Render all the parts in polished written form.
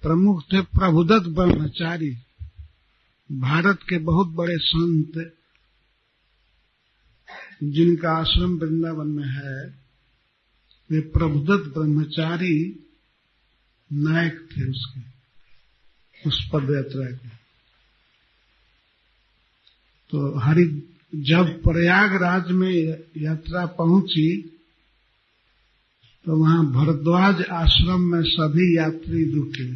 प्रमुख थे प्रभुदत्त ब्रह्मचारी, भारत के बहुत बड़े संत जिनका आश्रम वृंदावन में है। वे प्रभुदत्त ब्रह्मचारी नायक थे उसके, उस पद यात्रा के। तो जब प्रयागराज में यात्रा पहुंची तो वहां भरद्वाज आश्रम में सभी यात्री रुके।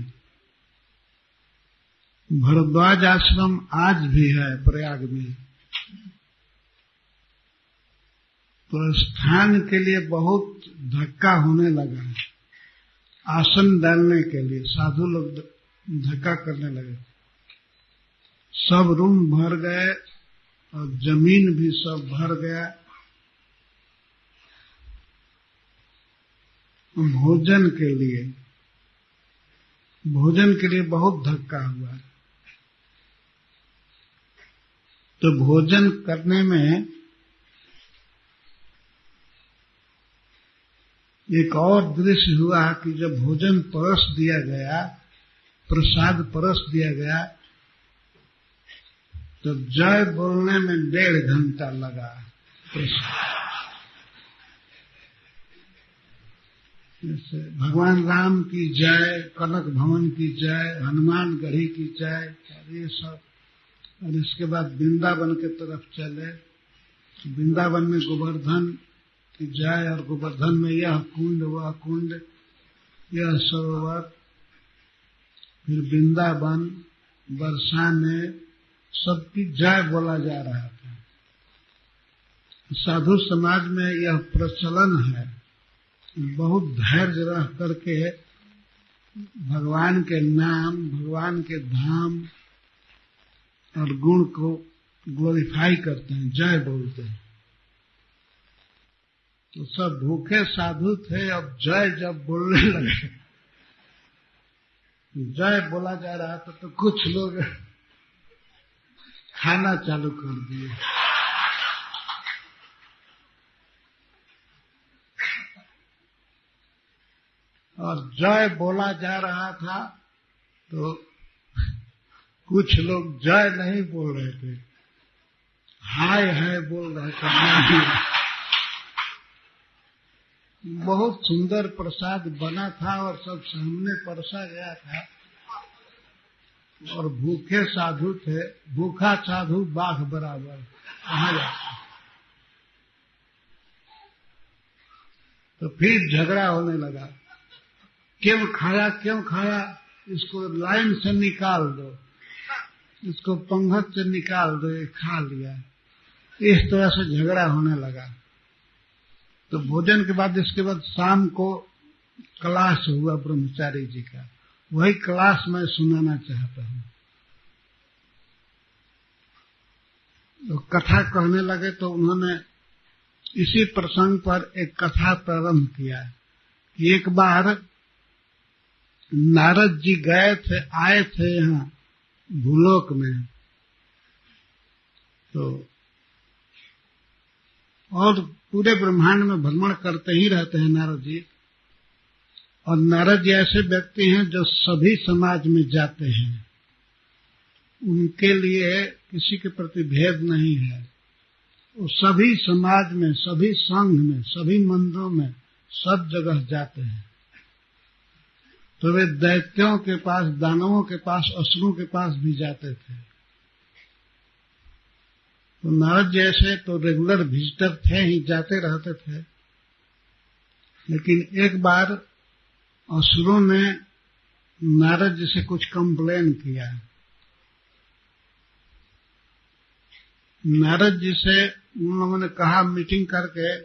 भरद्वाज आश्रम आज भी है प्रयाग में। तो स्थान के लिए बहुत धक्का होने लगा, आसन डालने के लिए साधु लोग धक्का करने लगे। सब रूम भर गए और जमीन भी सब भर गया। भोजन के लिए बहुत धक्का हुआ। तो भोजन करने में एक और दृश्य हुआ कि जब भोजन परस दिया गया, प्रसाद परस दिया गया, तो जय बोलने में 1.5 घंटा लगा। जैसे भगवान राम की जय, कनक भवन की जय, हनुमान गढ़ी की जय, ये सब। और इसके बाद वृंदावन के तरफ चले। वृंदावन में गोवर्धन की जय, और गोवर्धन में यह कुंड, वह कुंड, यह सरोवर। फिर वृंदावन, बरसाने, सबकी जय बोला जा रहा था। साधु समाज में यह प्रचलन है, बहुत धैर्य रह करके भगवान के नाम, भगवान के धाम और गुण को ग्लोरीफाई करते हैं, जय बोलते हैं। तो सब भूखे साधु थे। अब जय जब बोलने लगे, जय बोला जा रहा था, तो कुछ लोग खाना चालू कर दिए। और जय बोला जा रहा था तो कुछ लोग जय नहीं बोल रहे थे, हाय है बोल रहे थे। बहुत सुंदर प्रसाद बना था और सब सामने परसा गया था। और भूखे साधु थे, भूखा साधु बाघ बराबर कहा जाता। तो फिर झगड़ा होने लगा, क्यों खाया, इसको लाइन से निकाल दो, इसको पंगत से निकाल दो, ये खा लिया। इस तरह से झगड़ा होने लगा। तो भोजन के बाद, इसके बाद शाम को क्लास हुआ ब्रह्मचारी जी का। वही क्लास मैं सुनाना चाहता हूँ। तो कथा कहने लगे तो उन्होंने इसी प्रसंग पर एक कथा प्रारंभ किया कि एक बार नारद जी आए थे यहाँ भूलोक में। तो और पूरे ब्रह्मांड में भ्रमण करते ही रहते हैं नारद जी। और नारद जी ऐसे व्यक्ति हैं जो सभी समाज में जाते हैं, उनके लिए किसी के प्रति भेद नहीं है। वो सभी समाज में, सभी संघ में, सभी मंदिरों में, सब जगह जाते हैं। तो वे दैत्यों के पास, दानवों के पास, असुरों के पास भी जाते थे। तो नारद जैसे तो रेगुलर विजिटर थे ही, जाते रहते थे। लेकिन एक बार असुरों ने नारद जी से कुछ कंप्लेन किया। नारद जी से उन लोगों ने कहा मीटिंग करके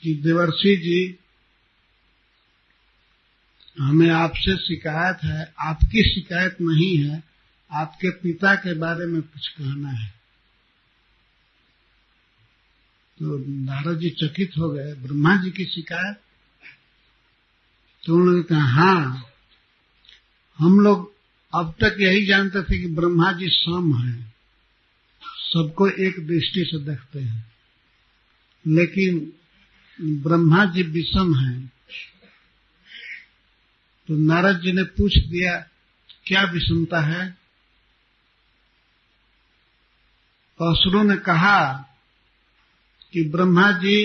कि देवर्षि जी, हमें आपसे शिकायत है, आपकी शिकायत नहीं है, आपके पिता के बारे में कुछ कहना है। तो नारद जी चकित हो गए, ब्रह्मा जी की शिकायत? तो उन्होंने कहा, हाँ, हम लोग अब तक यही जानते थे कि ब्रह्मा जी सम हैं, सबको एक दृष्टि से देखते हैं, लेकिन ब्रह्मा जी विषम हैं। तो नारद जी ने पूछ दिया, क्या विषमता है? तो असुरों ने कहा कि ब्रह्मा जी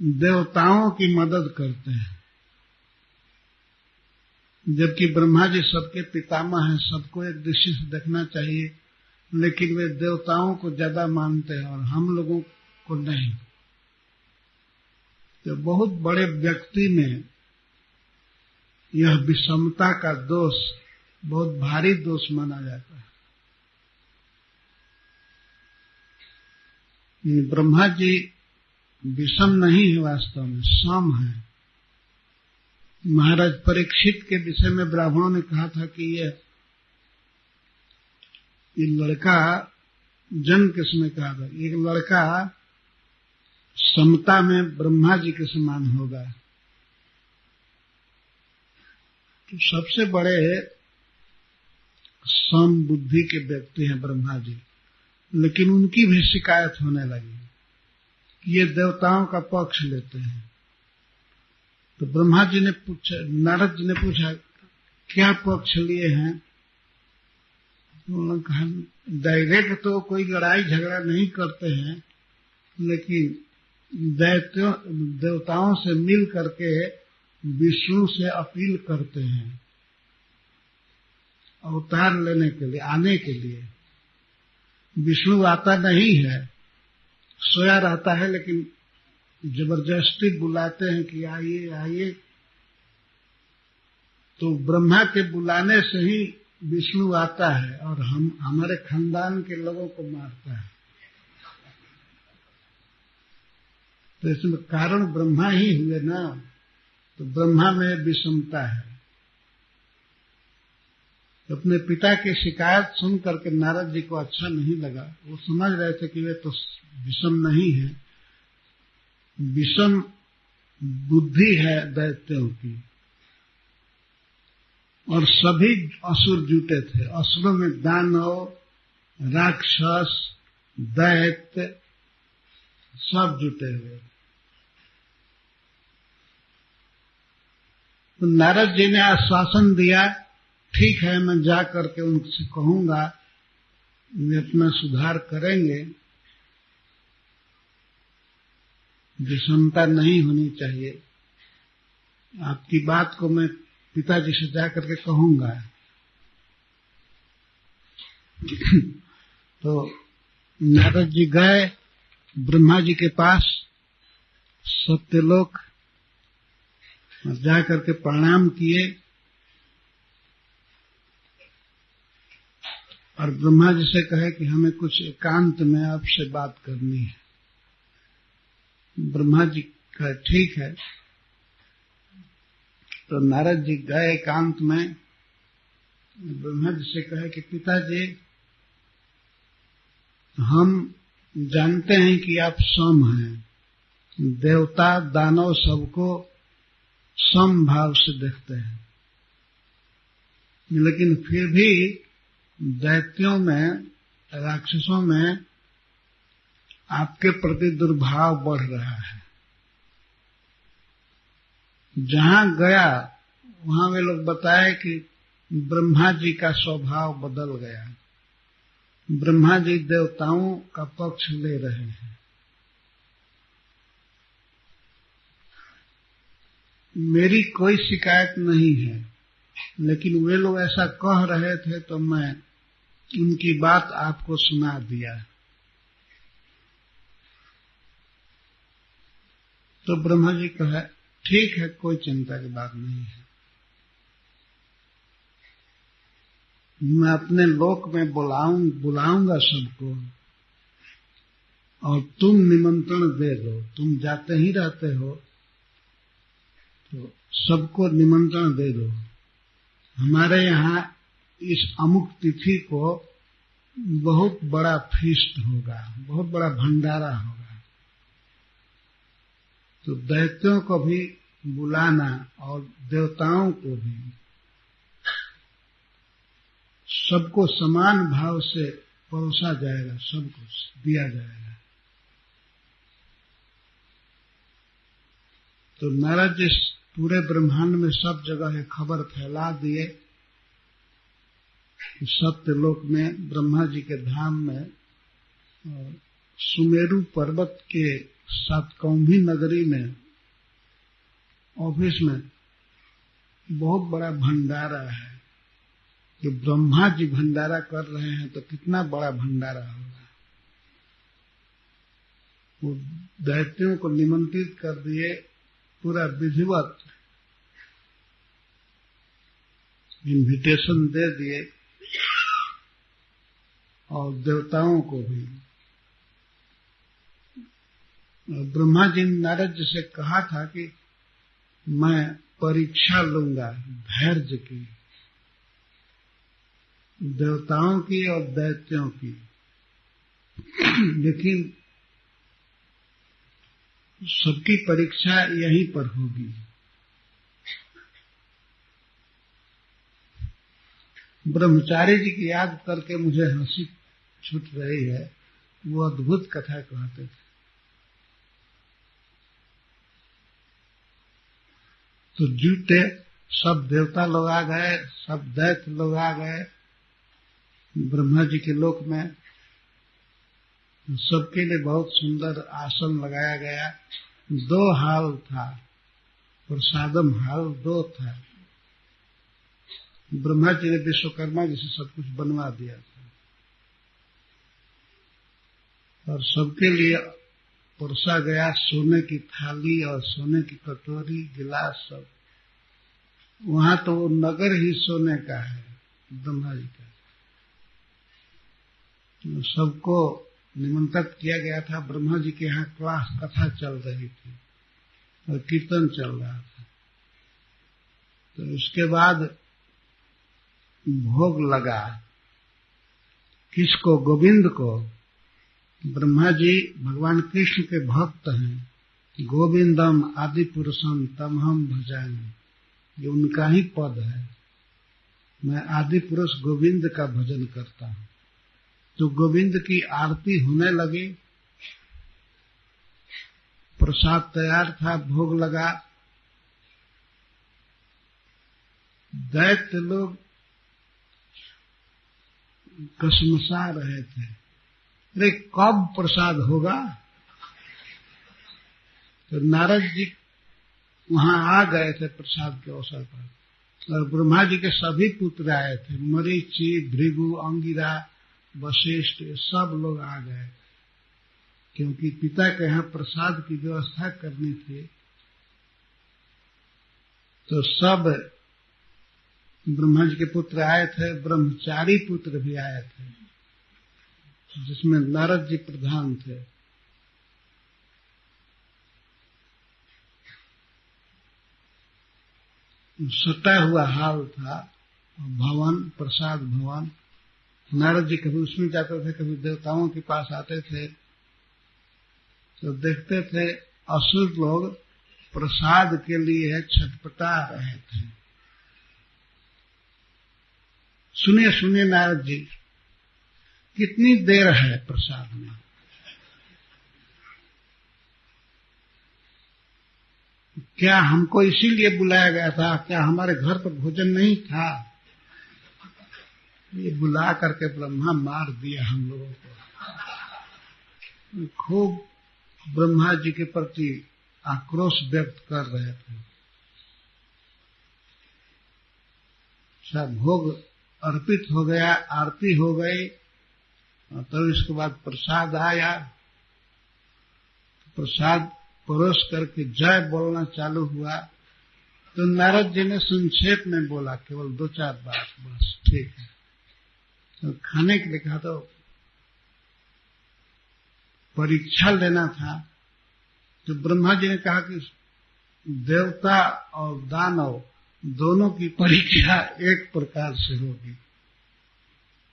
देवताओं की मदद करते हैं, जबकि ब्रह्मा जी सबके पितामह हैं, सबको एक दृष्टि से देखना चाहिए, लेकिन वे देवताओं को ज्यादा मानते हैं और हम लोगों को नहीं। तो बहुत बड़े व्यक्ति में यह विषमता का दोष बहुत भारी दोष माना जाता है। ब्रह्मा जी विषम नहीं है, वास्तव में सम है। महाराज परीक्षित के विषय में ब्राह्मणों ने कहा था कि ये लड़का, जन्म के समय कहा था, एक लड़का समता में ब्रह्मा जी के समान होगा। तो सबसे बड़े सम बुद्धि के व्यक्ति हैं ब्रह्मा जी, लेकिन उनकी भी शिकायत होने लगी कि ये देवताओं का पक्ष लेते हैं। तो ब्रह्मा जी ने पूछा, नारद जी ने पूछा, क्या पक्ष लिए हैं? उन्होंने कहा, डायरेक्ट तो कोई लड़ाई झगड़ा नहीं करते हैं, लेकिन देवताओं से मिल करके विष्णु से अपील करते हैं अवतार लेने के लिए, आने के लिए। विष्णु आता नहीं है, सोया रहता है, लेकिन जबरदस्ती बुलाते हैं कि आइए आइए। तो ब्रह्मा के बुलाने से ही विष्णु आता है और हमारे खानदान के लोगों को मारता है। तो इसमें कारण ब्रह्मा ही हुए ना, तो ब्रह्मा में विषमता है। तो अपने पिता की शिकायत सुन करके नारद जी को अच्छा नहीं लगा। वो समझ रहे थे कि वे तो विषम नहीं है, विषम बुद्धि है दैत्यों की। और सभी असुर जुटे थे। असुरों में दानव, राक्षस, दैत्य सब जुटे हुए। तो नारद जी ने आश्वासन दिया, ठीक है, मैं जा करके उनसे कहूंगा, वे अपना सुधार करेंगे, विषमता नहीं होनी चाहिए। आपकी बात को मैं पिताजी से जाकर के कहूंगा। तो नारद जी गए ब्रह्मा जी के पास सत्यलोक, और जाकर के प्रणाम किए और ब्रह्मा जी से कहे कि हमें कुछ एकांत में आपसे बात करनी है। ब्रह्मा जी कहे ठीक है। तो नारद जी गए एकांत में, ब्रह्मा जी से कहे कि पिताजी, हम जानते हैं कि आप सम हैं, देवता दानव सबको सम भाव से देखते हैं, लेकिन फिर भी दैत्यों में, राक्षसों में आपके प्रति दुर्भाव बढ़ रहा है। जहां गया वहां वे लोग बताए कि ब्रह्मा जी का स्वभाव बदल गया, ब्रह्मा जी देवताओं का पक्ष ले रहे हैं। मेरी कोई शिकायत नहीं है, लेकिन वे लोग ऐसा कह रहे थे तो मैं उनकी बात आपको सुना दिया। तो ब्रह्मा जी कहे ठीक है, कोई चिंता की बात नहीं है, मैं अपने लोक में बुलाऊंगा सबको, और तुम निमंत्रण दे दो। तुम जाते ही रहते हो, तो सबको निमंत्रण दे दो। हमारे यहाँ इस अमुक तिथि को बहुत बड़ा फीस्ट होगा, बहुत बड़ा भंडारा होगा। तो दैत्यों को भी बुलाना और देवताओं को भी, सबको समान भाव से परोसा जाएगा, सबको दिया जाएगा। तो नारद जी पूरे ब्रह्मांड में सब जगह ये खबर फैला दिए कि सत्यलोक में ब्रह्मा जी के धाम में सुमेरु पर्वत के सातकौम्भी नगरी में ऑफिस में बहुत बड़ा भंडारा है। कि ब्रह्मा जी भंडारा कर रहे हैं तो कितना बड़ा भंडारा होगा। वो दैत्यों को निमंत्रित कर दिए, पूरा विधिवत इनविटेशन दे दिए और देवताओं को भी। ब्रह्मा जी ने नारद जी से कहा था कि मैं परीक्षा लूंगा धैर्य की, देवताओं की और दैत्यों की, लेकिन सबकी परीक्षा यहीं पर होगी। ब्रह्मचारी जी की याद करके मुझे हंसी छूट रही है। वो अद्भुत कथा कहते थे। तो जुटे सब देवता लोग आ गए, सब दैत्य लोग आ गए ब्रह्मा जी के लोक में। सबके लिए बहुत सुंदर आसन लगाया गया। 2 हाल था, प्रसादम हाल 2 था। ब्रह्मा जी ने विश्वकर्मा जी से सब कुछ बनवा दिया था और सबके लिए परोसा गया सोने की थाली और सोने की कटोरी गिलास सब। वहां तो वो नगर ही सोने का है ब्रह्मा जी का। सबको निमंत्रित किया गया था। ब्रह्मा जी के यहाँ क्लास कथा चल रही थी और कीर्तन चल रहा था। तो उसके बाद भोग लगा। किसको? गोविंद को। ब्रह्मा जी भगवान कृष्ण के भक्त हैं। गोविंदम आदि पुरुषम तम हम भजामि, ये उनका ही पद है। मैं आदि पुरुष गोविंद का भजन करता हूं। तो गोविंद की आरती होने लगी। प्रसाद तैयार था, भोग लगा। दैत्य लोग कसमसा रहे थे, अरे कब प्रसाद होगा। तो नारद जी वहां आ गए थे प्रसाद के अवसर पर और ब्रह्मा जी के सभी पुत्र आए थे। मरीचि, भृगु, अंगिरा, वशिष्ठ, सब लोग आ गए क्योंकि पिता के यहाँ प्रसाद की व्यवस्था करनी थी। तो सब ब्रह्मा जी के पुत्र आए थे। ब्रह्मचारी पुत्र भी आए थे जिसमें नारद जी प्रधान थे। सटा हुआ हाल था भवन, प्रसाद भवन। नारद जी कभी उसमें जाते थे, कभी देवताओं के पास आते थे। तो देखते थे असुर लोग प्रसाद के लिए छटपटा रहे थे। सुनिए सुनिए नारद जी, कितनी देर है प्रसाद में? क्या हमको इसीलिए बुलाया गया था? क्या हमारे घर पर भोजन नहीं था? ये बुला करके ब्रह्मा मार दिया हम लोगों को। खूब ब्रह्मा जी के प्रति आक्रोश व्यक्त कर रहे थे। सब भोग अर्पित हो गया, आरती हो गई और तब इसके बाद प्रसाद आया। प्रसाद परोस करके जय बोलना चालू हुआ। तो नारद जी ने संक्षेप में बोला, केवल 2-4 बात, बस ठीक है। तो खाने के लिए कहा तो परीक्षा लेना था। तो ब्रह्मा जी ने कहा कि देवता और दानव दोनों की परीक्षा एक प्रकार से होगी।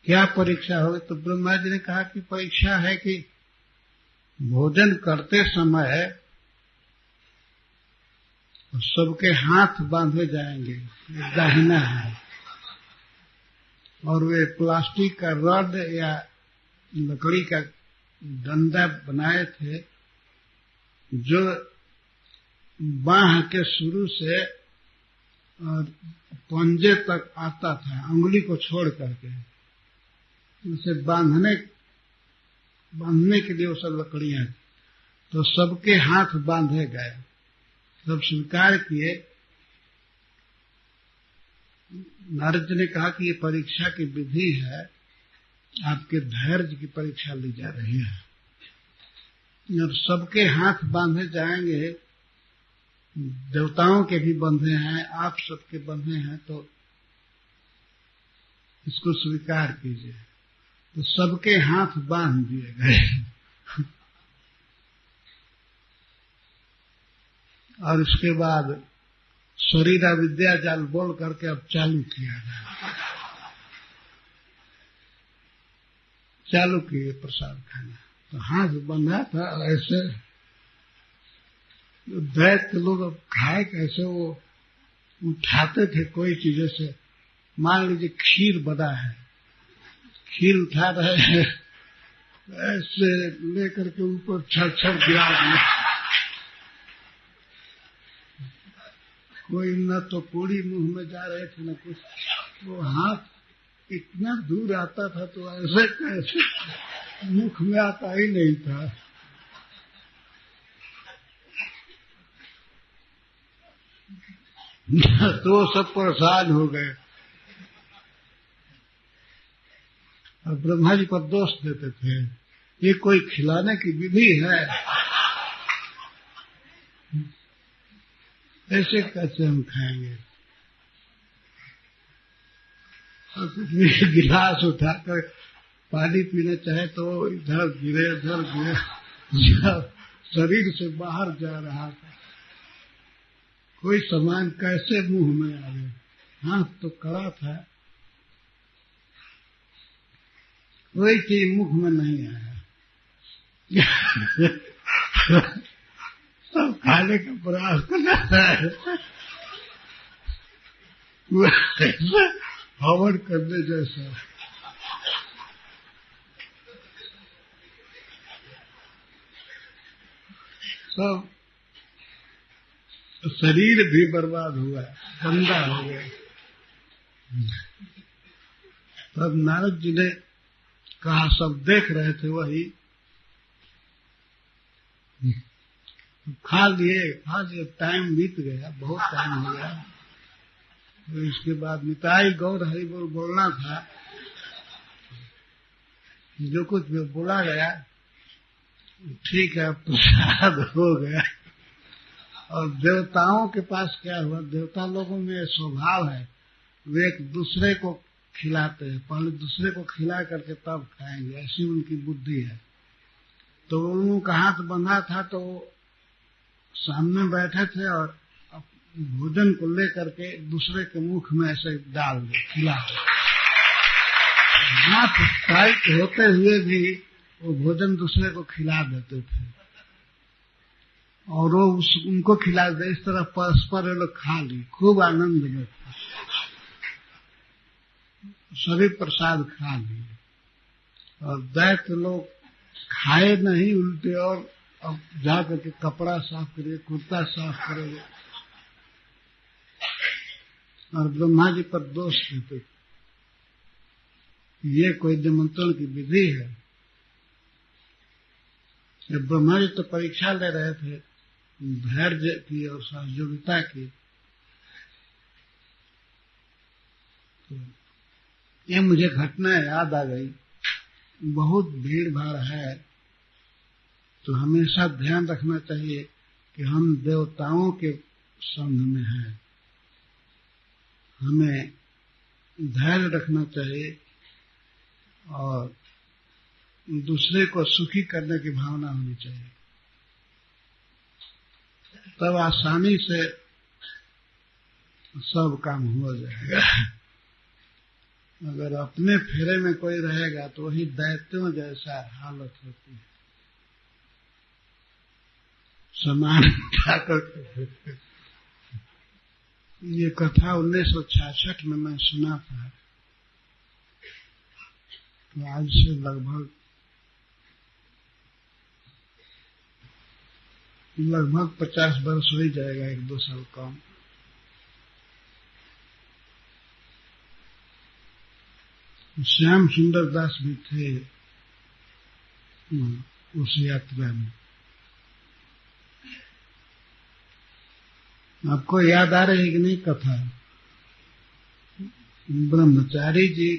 क्या परीक्षा होगी? तो ब्रह्मा जी ने कहा कि परीक्षा है कि भोजन करते समय सबके हाथ बांधे जाएंगे, दाहिना है, और वे प्लास्टिक का रड या लकड़ी का डंडा बनाए थे जो बाह के शुरू से और पंजे तक आता था, अंगुली को छोड़ करके। उसे बांधने के लिए वो सब लकड़ियां, तो सबके हाथ बांधे गए, सब स्वीकार किए। नारद जी ने कहा कि ये परीक्षा की विधि है, आपके धैर्य की परीक्षा ली जा रही है। और सबके हाथ बांधे जाएंगे, देवताओं के भी बंधे हैं, आप सबके बंधे हैं, तो इसको स्वीकार कीजिए। तो सबके हाथ बांध दिए गए और उसके बाद शरीर विद्या जाल बोल करके अब चालू किया गया, चालू किए प्रसाद खाना। तो हाथ बंधा था ऐसे, दैत्य लोग अब खाए कैसे, वो उठाते थे कोई चीज, जैसे मान लीजिए खीर बना है, खीर उठा रहे हैं, ऐसे लेकर के ऊपर छड़ गिरा दिया। कोई न तो पूरी मुंह में जा रहे थे न कुछ, वो हाथ इतना दूर आता था तो ऐसे कैसे मुख में आता ही नहीं था। तो सब परेशान हो गए और ब्रह्मा जी पर दोष देते थे, ये कोई खिलाने की विधि है, ऐसे कैसे हम खाएंगे। और गिलास उठाकर पानी पीने चाहे तो इधर गिरे उधर गिरे, शरीर से बाहर जा रहा था, कोई सामान कैसे मुंह में आ गए, हाथ तो कड़ा था, कोई चीज मुख में नहीं आया। सब खाने का प्रयास कर रहा है, हवन करने जैसा। सब शरीर भी बर्बाद हुआ, गंदा हो गया। तब नारद जी ने कहा, सब देख रहे थे वही, खा लिए, टाइम बीत गया, बहुत टाइम हो गया। तो इसके बाद निताई गौर हरि बोल बोलना था, जो कुछ भी बोला गया ठीक है, प्रसाद हो गया। और देवताओं के पास क्या हुआ, देवता लोगों में स्वभाव है, वे एक दूसरे को खिलाते हैं, पहले दूसरे को खिला करके तब खाएंगे, ऐसी उनकी बुद्धि है। तो उनका हाथ बंधा था, तो सामने बैठे थे और भोजन को लेकर के दूसरे के मुख में ऐसे डाल दे, खिला। हाथ टाइट होते हुए भी वो भोजन दूसरे को खिला देते थे और वो उनको खिला दे, इस तरह परस्पर लोग खा ली, खूब आनंद में सभी प्रसाद खा लिए। और दैत्य लोग खाए नहीं, उल्टे और अब जा करके कपड़ा साफ करेंगे, कुर्ता साफ करेंगे और ब्रह्मा जी पर दोष देते, ये कोई निमंत्रण की विधि है। जब ब्रह्मा जी तो परीक्षा ले रहे थे धैर्य की और सहयोगिता की, तो ये मुझे घटना याद आ गई। बहुत भीड़ भाड़ है तो हमेशा ध्यान रखना चाहिए कि हम देवताओं के संग में हैं, हमें धैर्य रखना चाहिए और दूसरे को सुखी करने की भावना होनी चाहिए, तब आसानी से सब काम हो जाएगा। अगर अपने फेरे में कोई रहेगा तो वही दैत्यों जैसा हालत होती है, समान उठाकर। ये कथा 1966 में मैं सुना था, तो आज से लगभग लगभग 50 वर्ष हो ही जाएगा, 1-2 साल कम। श्याम सुंदर दास भी थे उस यात्रा में। आपको याद आ रही है कि नहीं कथा? ब्रह्मचारी जी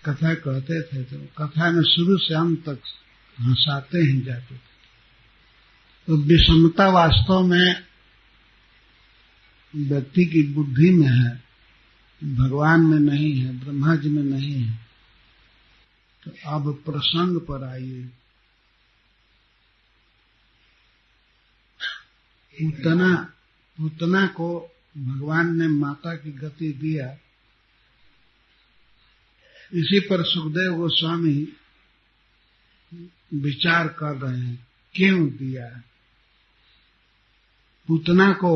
कथा कहते थे तो कथा में शुरू से अंत तक हंसाते ही जाते थे। तो विषमता वास्तव में व्यक्ति की बुद्धि में है, भगवान में नहीं है, ब्रह्मा जी में नहीं है। तो अब प्रसंग पर आइए। पूतना को भगवान ने माता की गति दिया। इसी पर सुखदेव गोस्वामी विचार कर रहे हैं, क्यों दिया? पूतना को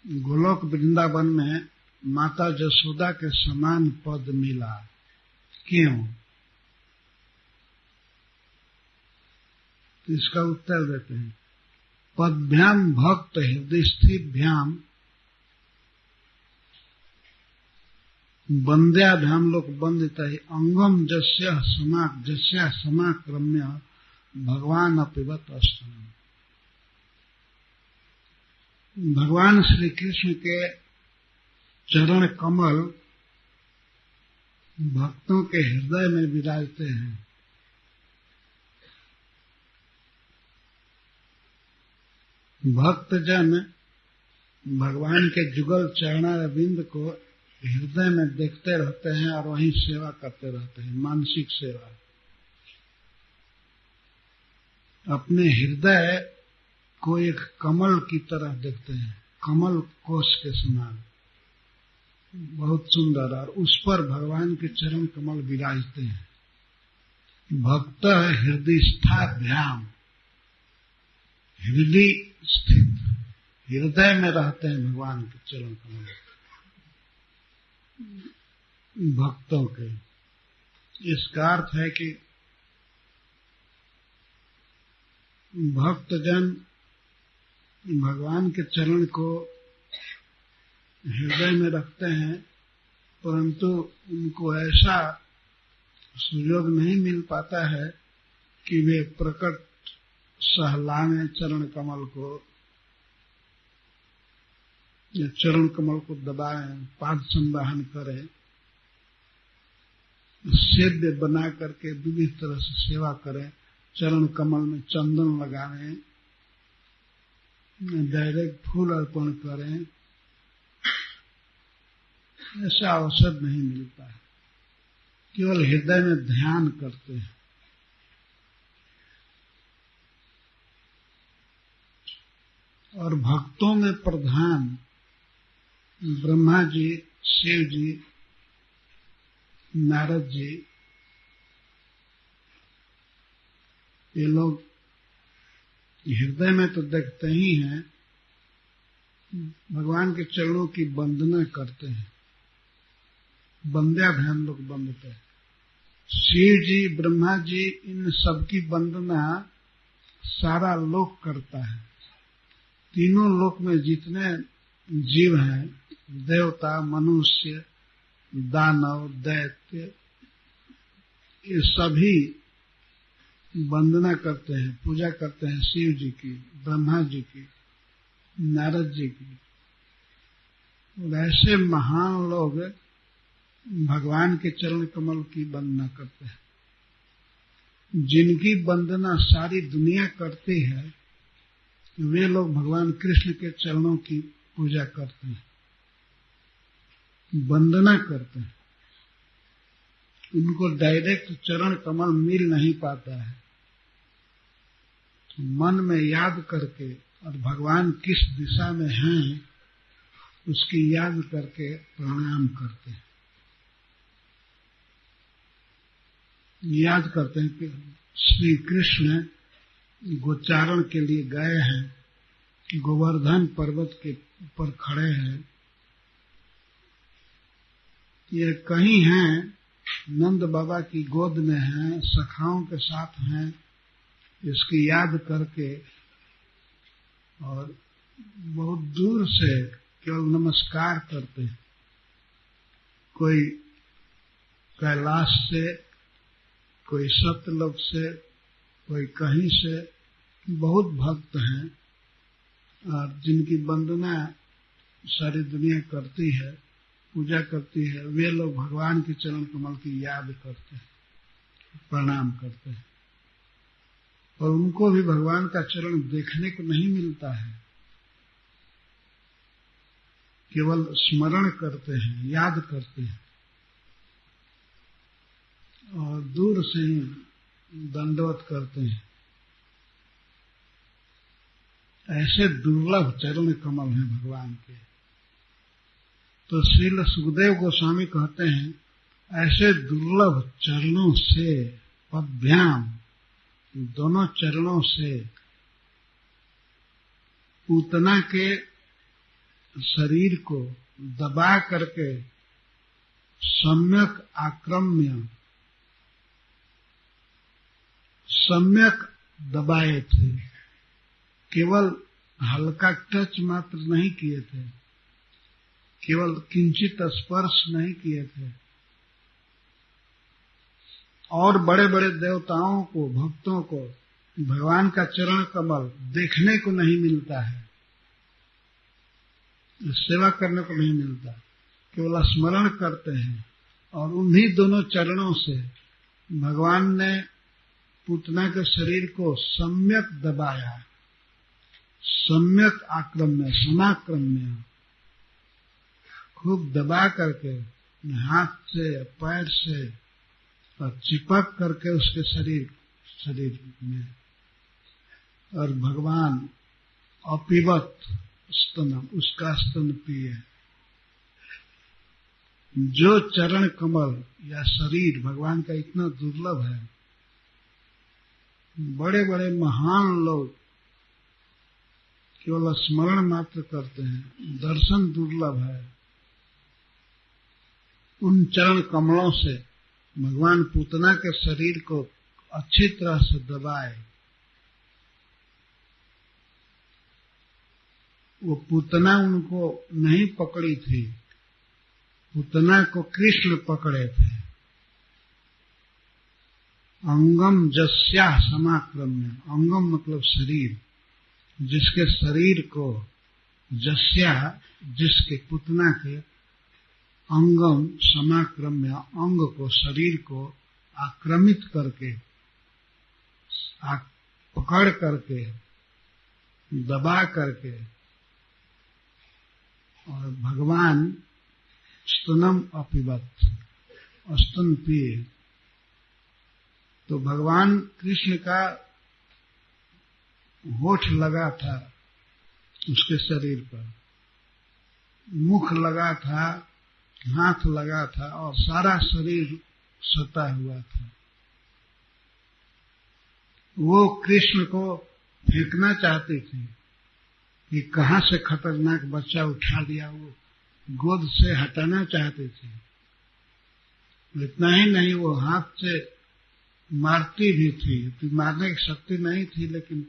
गोलोक वृंदावन में माता जसोदा के समान पद मिला, क्यों? तो इसका उत्तर देते हैं, पदभ्याम भक्त हृदयस्थिभ्याम वंद्याभ्याम लोक वंदित अंगम जस्या समाक्रम्य भगवान अपिवत अस्तम। भगवान श्री कृष्ण के चरण कमल भक्तों के हृदय में विराजते हैं। भक्तजन भगवान के जुगल चरणारविंद को हृदय में देखते रहते हैं और वहीं सेवा करते रहते हैं, मानसिक सेवा। अपने हृदय को एक कमल की तरह देखते हैं, कमल कोश के समान, बहुत सुंदर, और उस पर भगवान के चरण कमल विराजते हैं। भक्त हृदयस्थाभ्याम, हृदय स्थित, हृदय में रहते हैं भगवान के चरण कमल भक्तों के। इसका अर्थ है कि भक्तजन भगवान के चरण को हृदय में रखते हैं, परंतु उनको ऐसा सुयोग नहीं मिल पाता है कि वे प्रकट सहलाएं चरण कमल को, या चरण कमल को दबाएं, पाद संवाहन करें, सेव्य बना करके विविध तरह से सेवा करें, चरण कमल में चंदन लगाएं, डायरेक्ट फूल अर्पण करें, ऐसा अवसर नहीं मिलता है। केवल हृदय में ध्यान करते हैं। और भक्तों में प्रधान ब्रह्मा जी, शिव जी, नारद जी, ये लोग हृदय में तो देखते ही हैं, भगवान के चरणों की वंदना करते हैं। वंद्याभ्याम लोग वंदते हैं। शिव जी, ब्रह्मा जी, इन सबकी वंदना सारा लोक करता है। तीनों लोक में जितने जीव हैं, देवता, मनुष्य, दानव, दैत्य, ये सभी वंदना करते हैं, पूजा करते हैं शिव जी की, ब्रह्मा जी की, नारद जी की। और ऐसे महान लोग भगवान के चरण कमल की वंदना करते हैं। जिनकी वंदना सारी दुनिया करती है, वे लोग भगवान कृष्ण के चरणों की पूजा करते हैं, वंदना करते हैं। उनको डायरेक्ट चरण कमल मिल नहीं पाता है, तो मन में याद करके, और भगवान किस दिशा में हैं उसकी याद करके प्रणाम करते हैं। याद करते हैं कि श्री कृष्ण गोचारण के लिए गए हैं, गोवर्धन पर्वत के ऊपर खड़े हैं, ये कहीं हैं, नंद बाबा की गोद में हैं, सखाओं के साथ हैं। इसकी याद करके और बहुत दूर से केवल नमस्कार करते हैं। कोई कैलाश से, कोई सत्यलोक से, कोई कहीं से, बहुत भक्त हैं और जिनकी वंदना सारी दुनिया करती है, पूजा करती है। वे लोग भगवान के चरण कमल की याद करते हैं, प्रणाम करते हैं, और उनको भी भगवान का चरण देखने को नहीं मिलता है, केवल स्मरण करते हैं, याद करते हैं और दूर से ही दंडवत करते हैं। ऐसे दुर्लभ चरण कमल हैं भगवान के। तो श्रील सुखदेव गोस्वामी कहते हैं, ऐसे दुर्लभ चरणों से, पद्भ्याम, दोनों चरणों से पूतना के शरीर को दबा करके सम्यक आक्रम्य, सम्यक दबाए थे। केवल हल्का टच मात्र नहीं किए थे, केवल किंचित स्पर्श नहीं किए थे। और बड़े बड़े देवताओं को, भक्तों को भगवान का चरण कमल देखने को नहीं मिलता है, सेवा करने को नहीं मिलता, केवल स्मरण करते हैं। और उन्हीं दोनों चरणों से भगवान ने पूतना के शरीर को सम्यक दबाया, सम्यक आक्रम्य, समाक्रम्य, खूब दबा करके हाथ से, पैर से और चिपक करके उसके शरीर में। और भगवान अपिबत स्तनम, उसका स्तन पिए। जो चरण कमल या शरीर भगवान का इतना दुर्लभ है, बड़े बड़े महान लोग केवल स्मरण मात्र करते हैं, दर्शन दुर्लभ है। उन चरण कमलों से भगवान पूतना के शरीर को अच्छी तरह से दबाए। वो पूतना उनको नहीं पकड़ी थी, पूतना को कृष्ण पकड़े थे। अंगम जस्या समाक्रम्य, अंगम मतलब शरीर, जिसके शरीर को, जस्या जिसके, पूतना के, अंगम समाक्रम्य, अंग को, शरीर को आक्रमित करके, पकड़ करके, दबा करके, और भगवान स्तनम अपिबत, स्तन पिए। तो भगवान कृष्ण का होठ लगा था उसके शरीर पर, मुख लगा था, हाथ लगा था, और सारा शरीर सटा हुआ था। वो कृष्ण को फेंकना चाहती थी कि कहां से खतरनाक बच्चा उठा लिया, वो गोद से हटाना चाहती थी। इतना ही नहीं, वो हाथ से मारती भी थी, तो मारने की शक्ति नहीं थी, लेकिन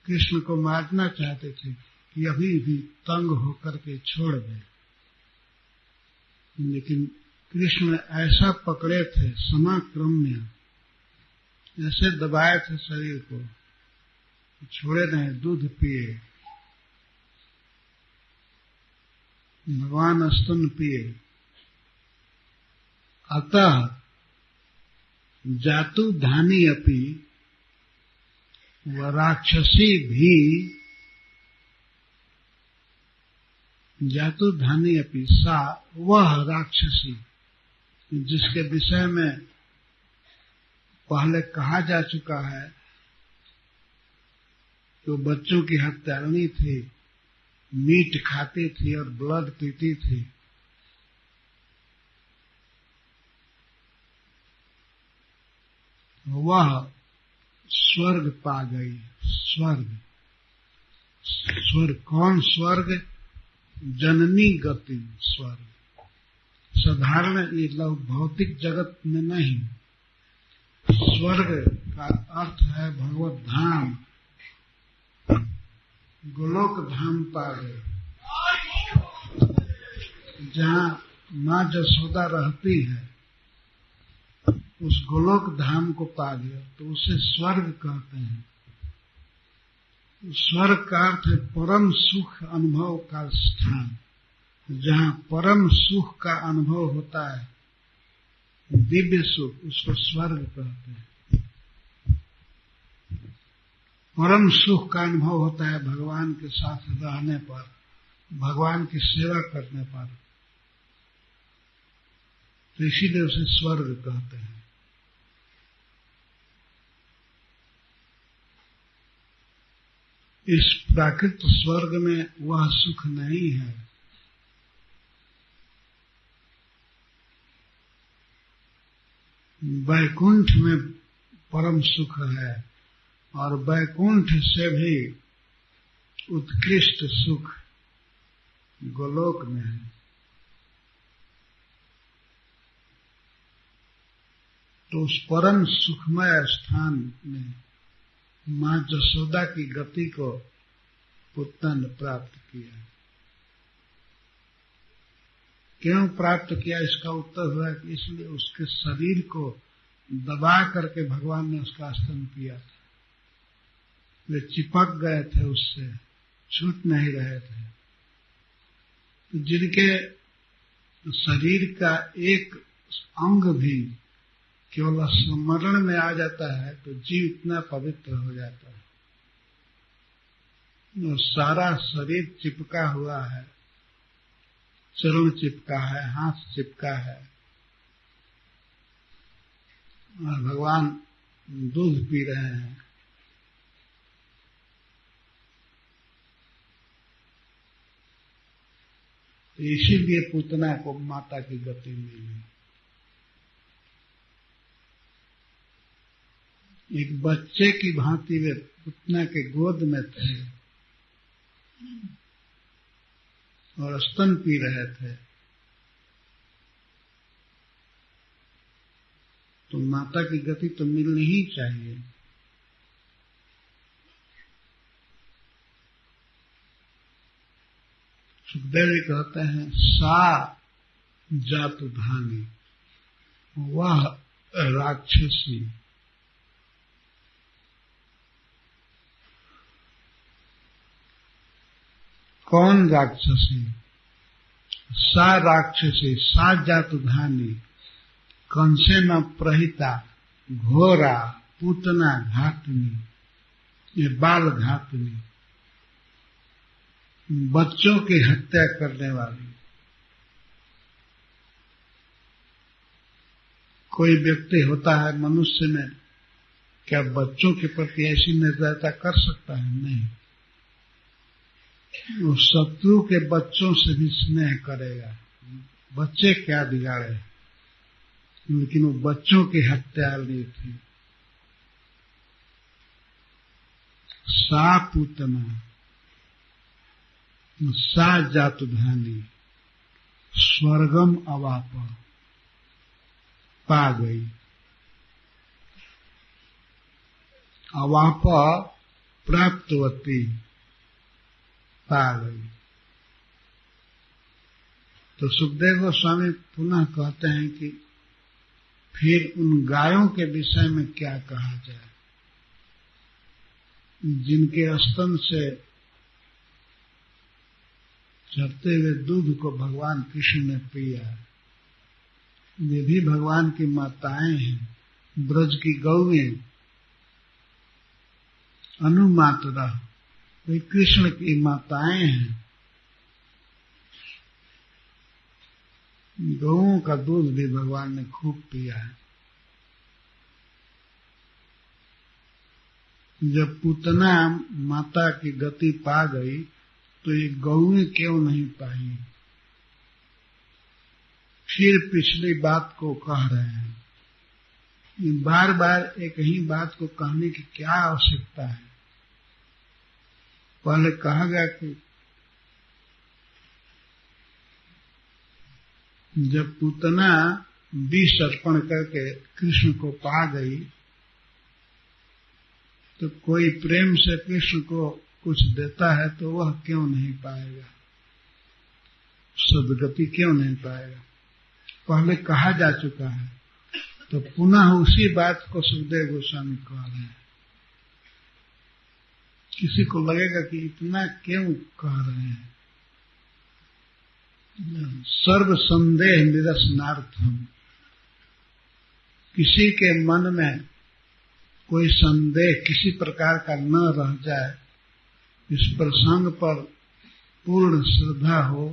कृष्ण को मारना चाहते थे कि अभी भी तंग होकर के छोड़ दे। लेकिन कृष्ण ऐसा पकड़े थे, समाक्रम्य, ऐसे दबाए थे शरीर को, छोड़े नहीं, दूध पिए। भगवान स्तन पिए। अतः जातु धानी अपि व राक्षसी भी, जातु धानी अपि, सा वह राक्षसी जिसके विषय में पहले कहा जा चुका है तो बच्चों की हत्यारणी थी, मीट खाती थी और ब्लड पीती थी। वह स्वर्ग पा गई। स्वर्ग, स्वर्ग कौन स्वर्ग? जननी गति स्वर्ग। साधारण ये लोग भौतिक जगत में नहीं, स्वर्ग का अर्थ है भगवत धाम। गोलोक धाम पा गए, जहाँ माँ जसोदा रहती है, उस गोलोक धाम को पा गया तो उसे स्वर्ग कहते हैं। स्वर्ग का अर्थ है परम सुख अनुभव का स्थान, जहाँ परम सुख का अनुभव होता है, दिव्य सुख, उसको स्वर्ग कहते हैं। परम सुख का अनुभव होता है भगवान के साथ रहने पर, भगवान की सेवा करने पर, तो इसीलिए उसे स्वर्ग कहते हैं। इस प्राकृत स्वर्ग में वह सुख नहीं है। वैकुंठ में परम सुख है, और वैकुंठ से भी उत्कृष्ट सुख गोलोक में है। तो उस परम सुखमय स्थान में माँ जसोदा की गति को पुत्र ने प्राप्त किया। क्यों प्राप्त किया, इसका उत्तर हुआ कि इसलिए उसके शरीर को दबा करके भगवान ने उसका स्तन किया था। वे चिपक गए थे, उससे छूट नहीं रहे थे। तो जिनके शरीर का एक अंग भी केवल स्मरण में आ जाता है तो जीव इतना पवित्र हो जाता है। और सारा शरीर चिपका हुआ है, चरण चिपका है, हाथ चिपका है, और भगवान दूध पी रहे हैं। इसीलिए पूतना को माता की गति मिली। एक बच्चे की भांति वे पूतना के गोद में थे और स्तन पी रहे थे, तो माता की गति तो मिलनी ही चाहिए। सुखदेव जी कहते हैं, सा जातु धानी, वह राक्षसी। कौन राक्षसी? सा राक्षसी, सा जातु धानी, कंसे न प्रहिता, घोरा, पूतना घातनी, ये बाल घातनी, बच्चों की हत्या करने वाली। कोई व्यक्ति होता है मनुष्य में, क्या बच्चों के प्रति ऐसी निर्दयता कर सकता है? नहीं। वो शत्रु के बच्चों से भी स्नेह करेगा। बच्चे क्या बिगाड़े, लेकिन वो बच्चों की हत्याली थी। सा पूतना, सा जातु धानी, स्वर्गम अवाप, पा गई। अवाप प्राप्तवती, पा गई। तो सुखदेव गोस्वामी पुनः कहते हैं कि फिर उन गायों के विषय में क्या कहा जाए, जिनके स्तन से चढ़ते हुए दूध को भगवान कृष्ण ने पिया। वे भी भगवान की माताएं हैं, ब्रज की गौएं, अनुमातरा, वे कृष्ण की माताएं हैं। गौओं का दूध भी भगवान ने खूब पिया है। जब पूतना माता की गति पा गई तो ये गौएं क्यों नहीं पाई? फिर पिछली बात को कह रहे हैं। बार बार एक ही बात को कहने की क्या आवश्यकता है? पहले कहा गया कि जब पूतना विष अर्पण करके कृष्ण को पा गई तो कोई प्रेम से कृष्ण को कुछ देता है तो वह क्यों नहीं पाएगा, सद्गति क्यों नहीं पाएगा। पहले कहा जा चुका है, तो पुनः उसी बात को सुखदेव गोस्वामी कह रहे हैं। किसी को लगेगा कि इतना क्यों कह रहे हैं। सर्व संदेह निरसनार्थम, किसी के मन में कोई संदेह किसी प्रकार का न रह जाए, इस प्रसंग पर पूर्ण श्रद्धा हो,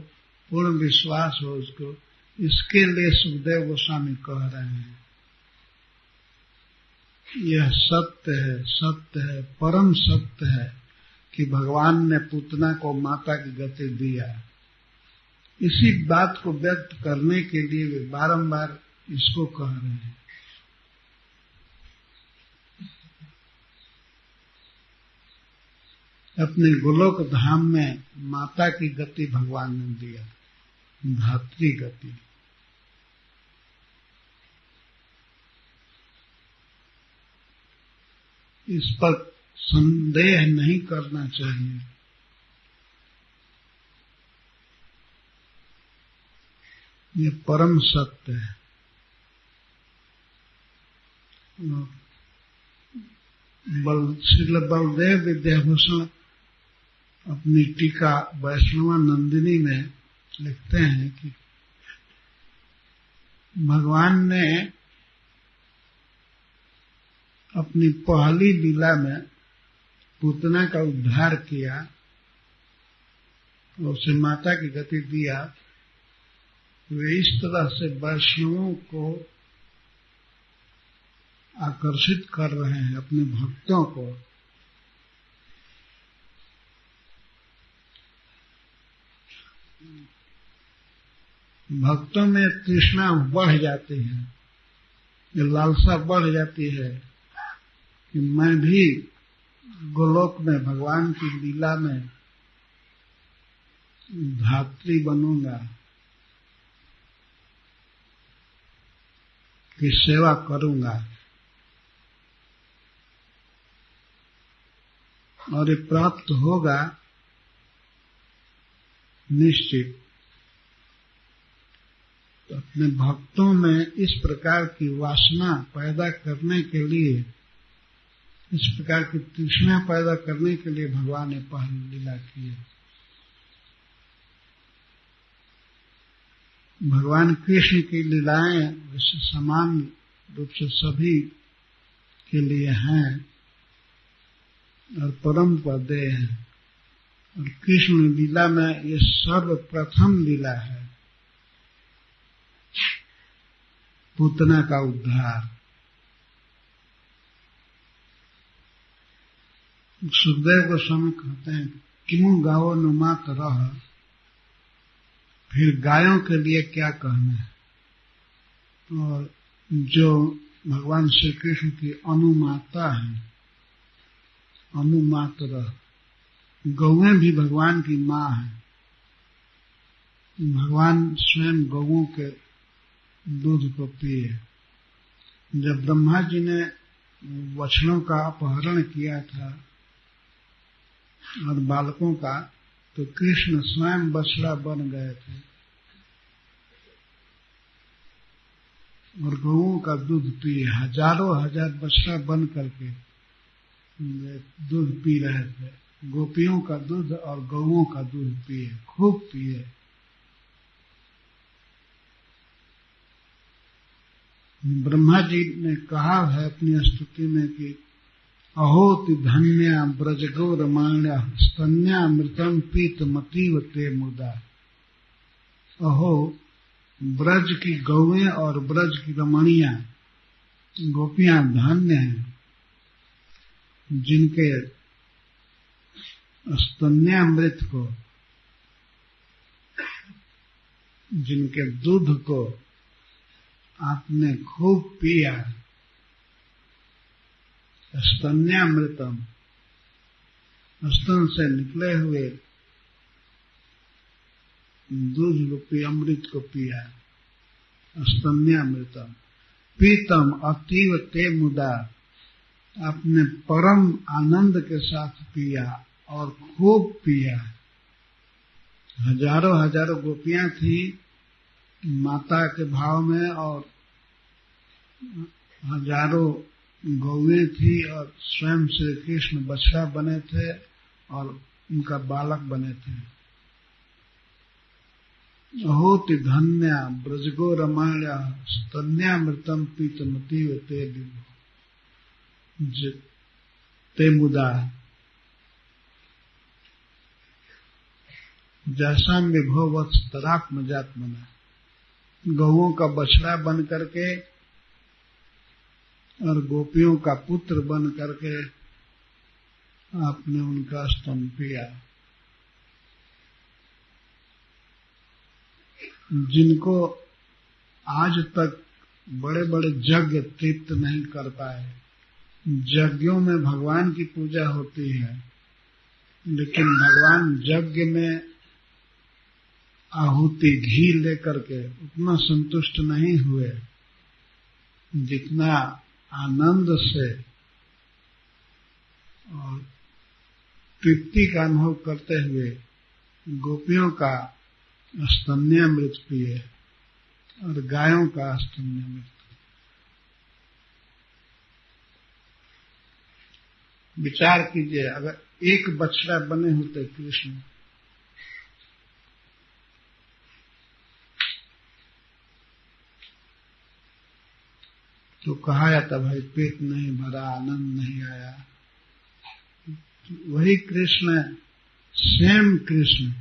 पूर्ण विश्वास हो उसको, इसके लिए सुखदेव गोस्वामी कह रहे हैं। यह सत्य है, सत्य है, परम सत्य है कि भगवान ने पूतना को माता की गति दिया। इसी बात को व्यक्त करने के लिए वे बारंबार इसको कह रहे हैं। अपने गोलोक धाम में माता की गति भगवान ने दिया, धात्री गति। इस पर संदेह नहीं करना चाहिए। ये परम सत्य है। श्रील बलदेव विद्याभूषण अपनी टीका वैष्णवा नंदिनी में लिखते हैं कि भगवान ने अपनी पहली लीला में पूतना का उद्धार किया और उसे माता की गति दिया। वे इस तरह से वैष्णवों को आकर्षित कर रहे हैं, अपने भक्तों को। भक्तों में तृष्णा बढ़ जाती है, ये लालसा बढ़ जाती है कि मैं भी गोलोक में भगवान की लीला में धात्री बनूंगा, की सेवा करूंगा। और ये प्राप्त होगा निश्चित। तो अपने भक्तों में इस प्रकार की वासना पैदा करने के लिए, इस प्रकार की तृष्णा पैदा करने के लिए भगवान ने पहली लीला की है। भगवान कृष्ण की लीलाएं वैसे समान रूप से सभी के लिए हैं और परम पदे हैं। और कृष्ण लीला में ये सर्वप्रथम लीला है, पूतना का उद्धार। सुखदेव गोस्वामी कहते हैं किमु गाओ नुमात रह, फिर गायों के लिए क्या कहना है। और जो भगवान श्री कृष्ण की अनुमाता है, अनुमात्र, गौएं भी भगवान की माँ है। भगवान स्वयं गौओं के दूध को पिए। जब ब्रह्मा जी ने वछड़ों का अपहरण किया था और बालकों का, तो कृष्ण स्वयं बछड़ा बन गए थे और गौओं का दूध पिए। हजारों हजार बछड़ा बन करके दूध पी रहे थे। गोपियों का दूध और गौओं का दूध पिए, खूब पिए। ब्रह्मा जी ने कहा है अपनी स्तुति में कि अहोति धन्या ब्रजगो रमाण्या स्तन्यामृतम पीत मतीव ते मुदा। अहो, ब्रज की गौएं और ब्रज की रमणियां, गोपियां धन्य हैं जिनके स्तन्यामृत को, जिनके दूध को आपने खूब पिया। स्तन्यामृतम, स्तन से निकले हुए दूध रूपी अमृत को पिया। स्तन्यामृतम पीतम अतीव ते मुदा, आपने परम आनंद के साथ पिया, और खूब पिया। हजारों हजारों गोपियां थी माता के भाव में, और हजारों गौएं थी, और स्वयं श्री कृष्ण बछड़ा बने थे और उनका बालक बने थे। अहोति धन्या ब्रजगो रमण्या स्तन्यामृतम पीतमती ते मुदा जैसा विभो वत्स तरात्मजात्मना। गौओं का बछड़ा बन करके और गोपियों का पुत्र बन करके आपने उनका स्तन पिया। जिनको आज तक बड़े बड़े यज्ञ तृप्त नहीं कर पाए। यज्ञों में भगवान की पूजा होती है, लेकिन भगवान यज्ञ में आहुति घी लेकर के उतना संतुष्ट नहीं हुए जितना आनंद से और तृप्ति का अनुभव करते हुए गोपियों का स्तन्यामृत पिए और गायों का स्तन्यामृत। विचार कीजिए, अगर एक बछड़ा बने होते कृष्ण, तो कहा जाता भाई पेट नहीं भरा, आनंद नहीं आया। वही कृष्ण, सेम कृष्ण,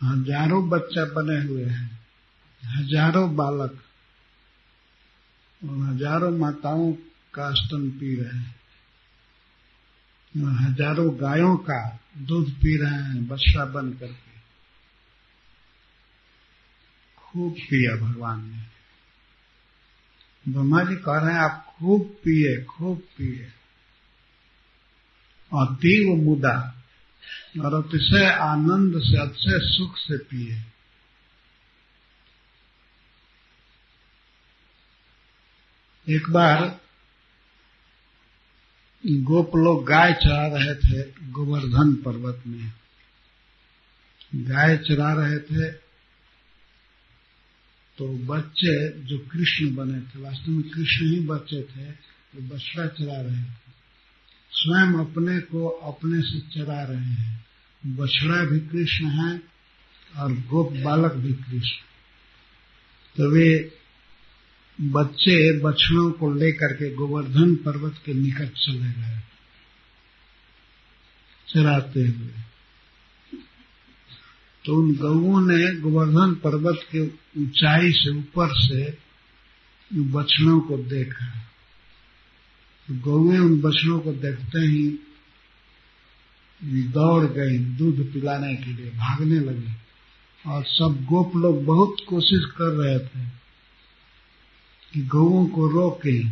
हजारों बच्चा बने हुए हैं, हजारों बालक और हजारों माताओं का स्तन पी रहे हैं, और हजारों गायों का दूध पी रहे हैं बछड़ा बन करके। खूब पिया भगवान ने। ब्रह्मा जी कह रहे हैं आप खूब पिए, खूब पिए, अतीव मुदा, और अतिशय आनंद से, अतिशय सुख से पिए। एक बार गोप लोग गाय चरा रहे थे गोवर्धन पर्वत में। गाय चरा रहे थे तो बच्चे जो कृष्ण बने थे, वास्तव में कृष्ण ही बच्चे थे, वो बछड़ा चरा रहे थे। स्वयं अपने को अपने से चरा रहे हैं। बछड़ा भी कृष्ण है और गोप बालक भी कृष्ण। तो वे बच्चे बछड़ों को लेकर के गोवर्धन पर्वत के निकट चले गए चराते हुए। तो उन गौओं ने गोवर्धन पर्वत के ऊंचाई से, ऊपर से बछड़ों को देखा। तो गौएं उन बछड़ों को देखते ही दौड़ गई दूध पिलाने के लिए, भागने लगी। और सब गोप लोग बहुत कोशिश कर रहे थे कि गौओं को रोकें,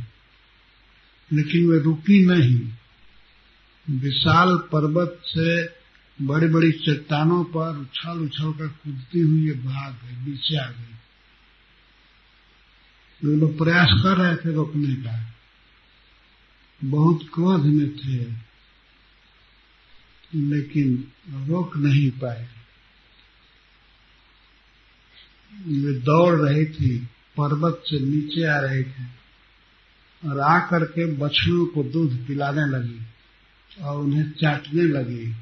लेकिन वे रुकी नहीं। विशाल पर्वत से बड़ी बड़ी चट्टानों पर उछल उछल कर कूदती हुई ये भाग गई, नीचे आ गई। वे लोग प्रयास कर रहे थे रोकने का, बहुत क्रोध में थे, लेकिन रोक नहीं पाए। वे दौड़ रही थी, पर्वत से नीचे आ रही थी और आकर के बछड़ों को दूध पिलाने लगी और उन्हें चाटने लगी।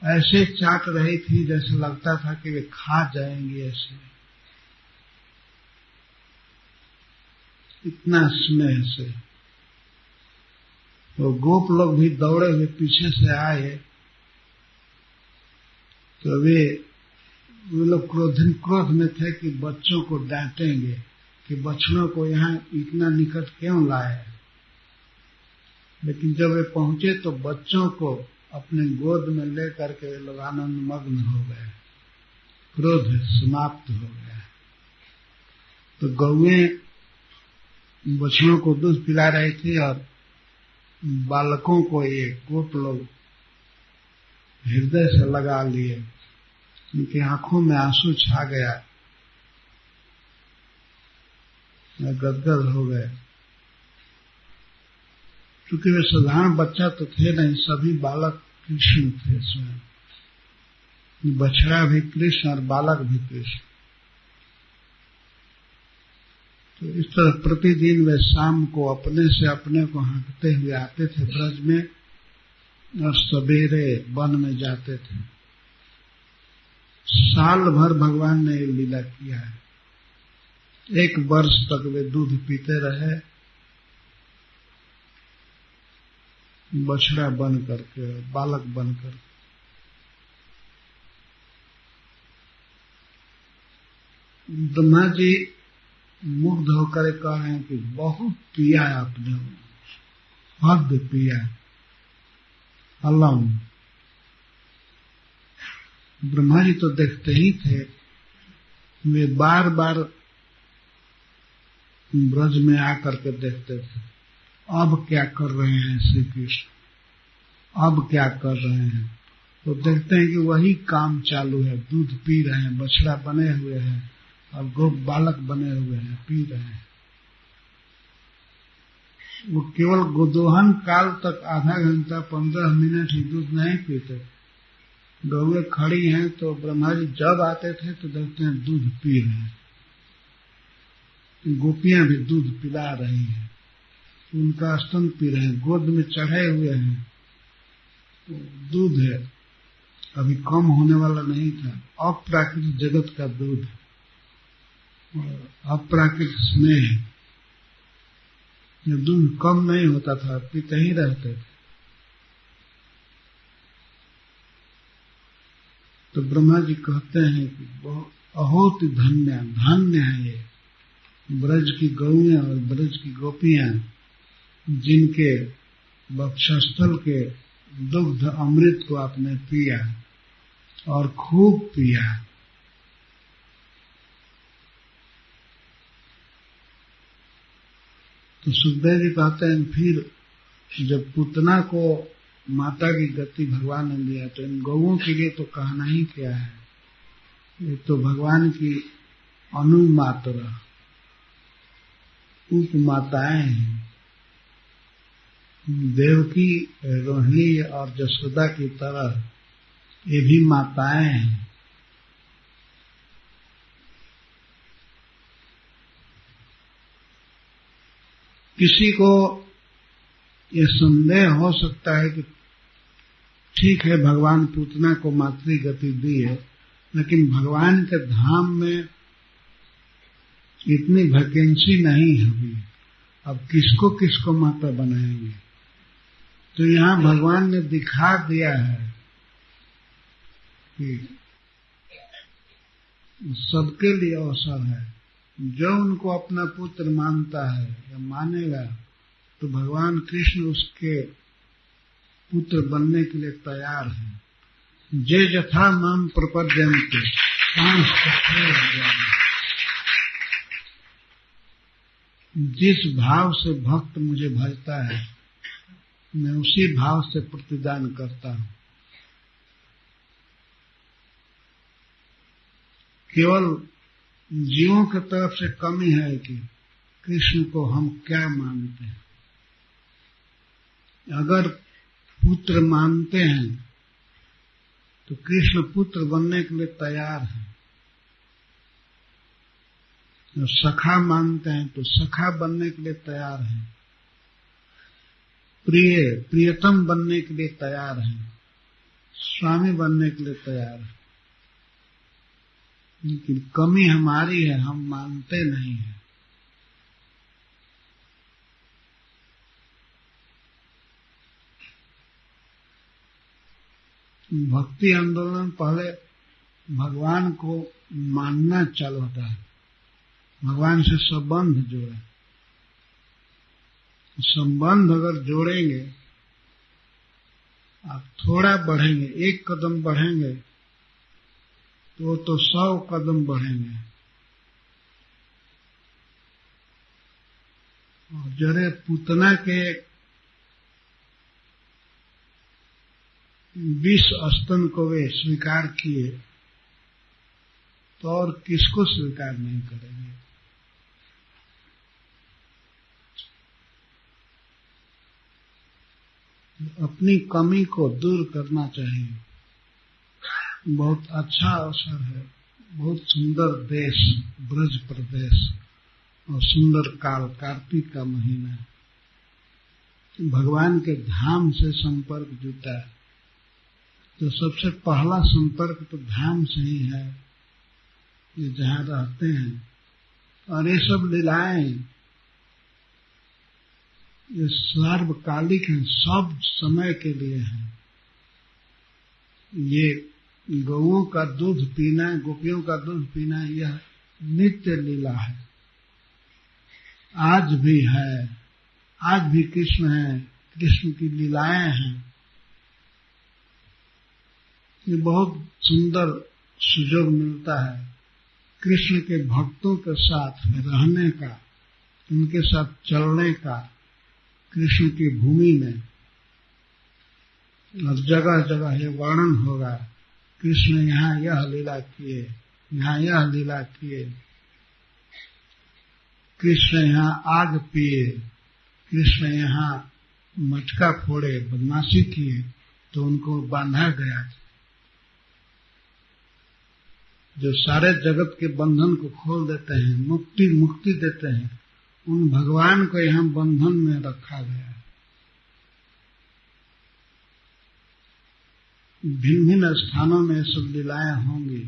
ऐसे चाट रही थी जैसे लगता था कि वे खा जाएंगे। ऐसे इतना स्नेह से तो गोप लोग भी दौड़े हुए पीछे से आए। तो वे लोग क्रोध में थे कि बच्चों को डांटेंगे कि बछड़ों को यहाँ इतना निकट क्यों लाए। लेकिन जब वे पहुंचे तो बच्चों को अपने गोद में लेकर के लोग आनंद मग्न हो गए, क्रोध समाप्त हो गया। तो गौएं बछड़ों को दूध पिला रही थी और बालकों को ये गोप लोग हृदय से लगा लिए। उनकी आंखों में आंसू छा गया, गदगद हो गए। क्योंकि वे साधारण बच्चा तो थे नहीं, सभी बालक कृष्ण थे स्वयं। बछड़ा भी कृष्ण और बालक भी कृष्ण। तो इस तरह प्रतिदिन वे शाम को अपने से अपने को हाँकते हुए आते थे ब्रज में और सवेरे वन में जाते थे। साल भर भगवान ने ये लीला किया है। 1 वर्ष तक वे दूध पीते रहे, बछड़ा बन करके, बालक बन करके। ब्रह्मा जी मुग्ध होकर कह रहे हैं कि बहुत पिया आपने, हद पिया। अलम ब्रह्मा जी तो देखते ही थे, वे बार बार ब्रज में आकर के देखते थे, अब क्या कर रहे हैं श्री कृष्ण, अब क्या कर रहे हैं। तो देखते हैं कि वही काम चालू है, दूध पी रहे हैं, बछड़ा बने हुए हैं और गो बालक बने हुए हैं, पी रहे हैं। वो केवल गोदोहन काल तक आधा घंटा 15 मिनट ही दूध नहीं पीते। गौएं खड़ी हैं तो ब्रह्मा जी जब आते थे तो देखते हैं दूध पी रहे हैं, गोपियां भी दूध पिला रही हैं, उनका स्तन पी रहे हैं, गोद में चढ़े हुए हैं। तो दूध है, अभी कम होने वाला नहीं था, अप्राकृतिक जगत का दूध, अप्राकृतिक स्नेह। जब दूध कम नहीं होता था पीते ही रहते थे। तो ब्रह्मा जी कहते हैं कि बहुत धन्य धन्य है ये ब्रज की गौएं और ब्रज की गोपियां, जिनके वक्षस्थल के दुग्ध अमृत को आपने पिया और खूब पिया। तो सुखदेव जी कहते हैं फिर जब पूतना को माता की गति भगवान ने दिया तो इन गौओं के लिए तो कहना ही क्या है, ये तो भगवान की अनुमात्रा उपमाताएं हैं। देवकी, रोहिणी और जसोदा की तरह ये भी माताएं हैं। किसी को ये संदेह हो सकता है कि ठीक है भगवान पूतना को मातृ गति दी है, लेकिन भगवान के धाम में इतनी वैकेंसी नहीं होगी, अब किसको किसको माता बनाएंगे। तो यहाँ भगवान ने दिखा दिया है कि सबके लिए अवसर है। जो उनको अपना पुत्र मानता है या मानेगा तो भगवान कृष्ण उसके पुत्र बनने के लिए तैयार है। जे यथा माम प्रपद्यन्ते जिस भाव से भक्त मुझे भजता है मैं उसी भाव से प्रतिदान करता हूं। केवल जीवों की तरफ से कमी है कि कृष्ण को हम क्या मानते हैं। अगर पुत्र मानते हैं तो कृष्ण पुत्र बनने के लिए तैयार है, और सखा मानते हैं तो सखा बनने के लिए तैयार है, प्रियतम बनने के लिए तैयार है, स्वामी बनने के लिए तैयार है। लेकिन कमी हमारी है, हम मानते नहीं हैं। भक्ति आंदोलन पहले भगवान को मानना चालू होता है, भगवान से संबंध जोड़े। संबंध अगर जोड़ेंगे, आप थोड़ा बढ़ेंगे, 1 कदम बढ़ेंगे तो 100 कदम बढ़ेंगे। और जरे पूतना के 20 स्तन को वे स्वीकार किए तो और किसको स्वीकार नहीं करेंगे। अपनी कमी को दूर करना चाहिए। बहुत अच्छा अवसर है, बहुत सुंदर देश ब्रज प्रदेश और सुंदर काल, कार्तिक का महीना है। भगवान के धाम से संपर्क जुटा है, तो सबसे पहला संपर्क तो धाम से ही है, ये जहाँ रहते हैं। और ये सब लीलाएं ये सार्वकालिक हैं, सब समय के लिए हैं। ये गौओं का दूध पीना, गोपियों का दूध पीना, यह नित्य लीला है, आज भी है, आज भी कृष्ण है, कृष्ण की लीलाएं हैं। ये बहुत सुंदर सुयोग मिलता है कृष्ण के भक्तों के साथ रहने का, उनके साथ चलने का, कृष्ण की भूमि में। और जगह जगह ये वर्णन होगा, कृष्ण यहाँ यह लीला किए, यहाँ यह लीला किए, कृष्ण यहाँ आग पिए, कृष्ण यहाँ मटका फोड़े, बदमाशी किए तो उनको बांधा गया। जो सारे जगत के बंधन को खोल देते हैं, मुक्ति देते हैं, उन भगवान को यहाँ बंधन में रखा गया है। भिन्न भिन्न स्थानों में सब लीलाएं होंगी।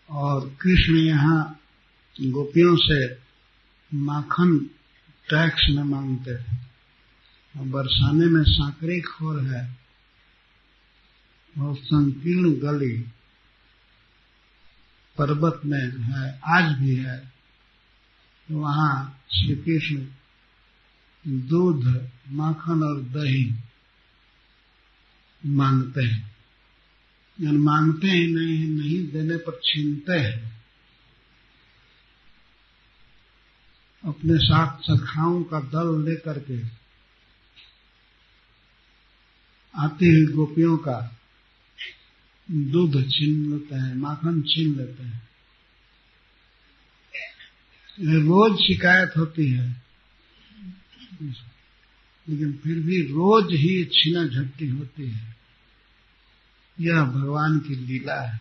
और कृष्ण यहाँ गोपियों से माखन टैक्स में मांगते हैं, और बरसाने में सांकरी खोर है और संकीर्ण गली पर्वत में है, आज भी है। तो वहाँ श्री कृष्ण दूध, माखन और दही मांगते हैं। यानी मांगते ही नहीं देने पर छीनते हैं। अपने साथ सखाओं का दल लेकर के आती हुई गोपियों का दूध छीन लेते हैं, माखन छीन लेते हैं। रोज शिकायत होती है, लेकिन फिर भी रोज ही छीना झपटी होती है। यह भगवान की लीला है।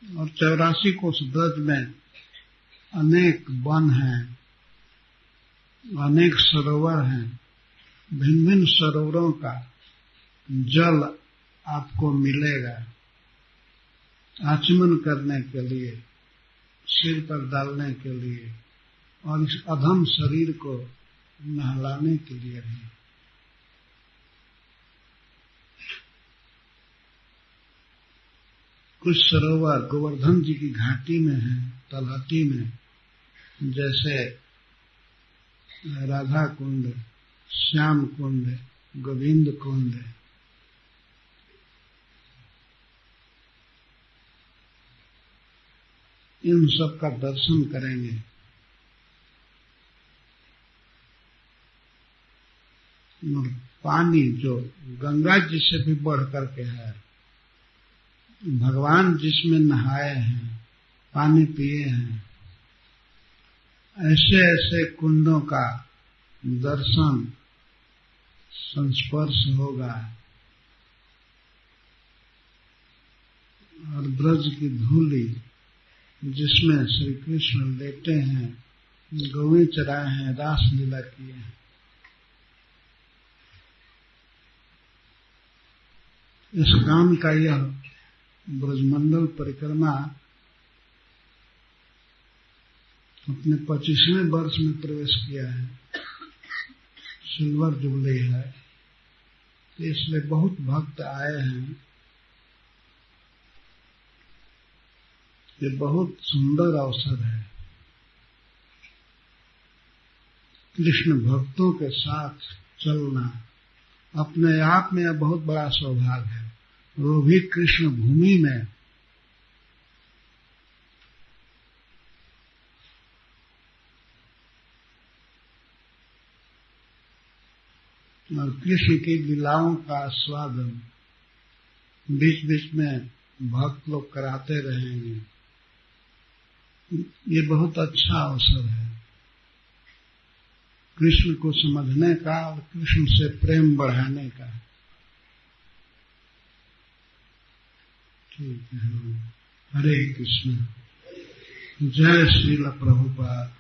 और 84 कोस ब्रज में अनेक वन हैं, अनेक सरोवर हैं। भिन्न भिन्न सरोवरों का जल आपको मिलेगा आचमन करने के लिए, सिर पर डालने के लिए, और इस अधम शरीर को नहलाने के लिए भी। कुछ सरोवर गोवर्धन जी की घाटी में है, तलहटी में, जैसे राधा कुंड, श्याम कुंड, गोविंद कुंड। इन सब का दर्शन करेंगे। और पानी जो गंगा जी से भी बढ़ करके है, भगवान जिसमें नहाए हैं, पानी पिए हैं, ऐसे ऐसे कुंडों का दर्शन, संस्पर्श होगा। और ब्रज की धूली जिसमें श्री कृष्ण लेटे हैं, गौएं चराए हैं, रास लीला किए हैं, इस काम का यह ब्रजमंडल परिक्रमा अपने 25वें वर्ष में प्रवेश किया है। सिल्वर जुबली है, इसलिए बहुत भक्त आए हैं। ये बहुत सुंदर अवसर है। कृष्ण भक्तों के साथ चलना अपने आप में यह बहुत बड़ा सौभाग्य है। वो भी कृष्ण भूमि में। और कृष्ण की लीलाओं का आस्वादन, बीच बीच में भक्त लोग कराते रहेंगे। ये बहुत अच्छा अवसर है कृष्ण को समझने का और कृष्ण से प्रेम बढ़ाने का। ठीक है, हरे कृष्ण। जय श्रील प्रभुपाद।